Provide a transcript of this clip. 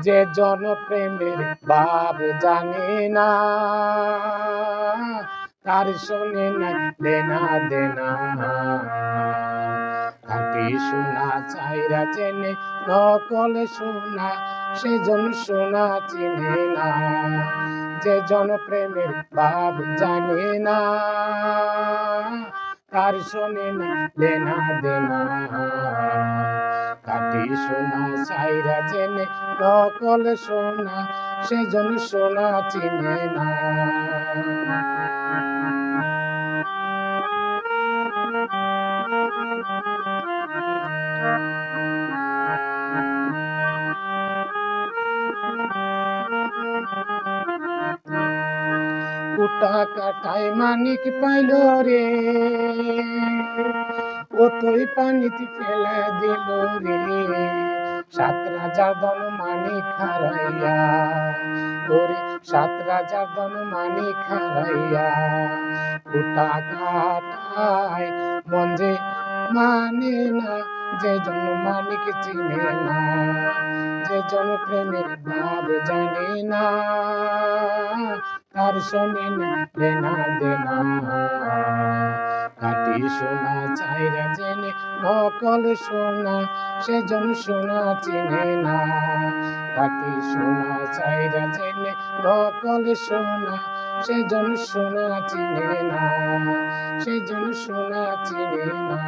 যে জনপ্রেমের ভাব জানে না, তার শোনে না দেনা দেনা। খাঁটি সোনা চাইরা চেনে নকল সোনা, সেজন সোনা চিনে না। যে জনপ্রেমের ভাব জানে না, তার শোনে না দেনা দেনা। খাঁটি সোনা চাইরা চেনে নকল সোনা, সেজন সোনা চিনে না। কুটা কাটায় মানিক পাইল রে, ওতই পানিতে ফেলা দিল রে। সাত রাজার ধন মানিক হারাইয়া, ওরে সাত রাজার ধন মানিক হারাইয়া। কুটা কাটায় মন যে মানে না, যে জন মানিক চিনে না। যে জন প্রেমের ভাব জানে না, তার শোনে না দেনা দেনা। খাঁটি সোনা চাইরা জেনে নকল সোনা, সেজন সোনা চিনে না। খাঁটি সোনা চাইরা জেনে নকল সোনা, সেজন সোনা চিনে না। সেজন সোনা চিনে না।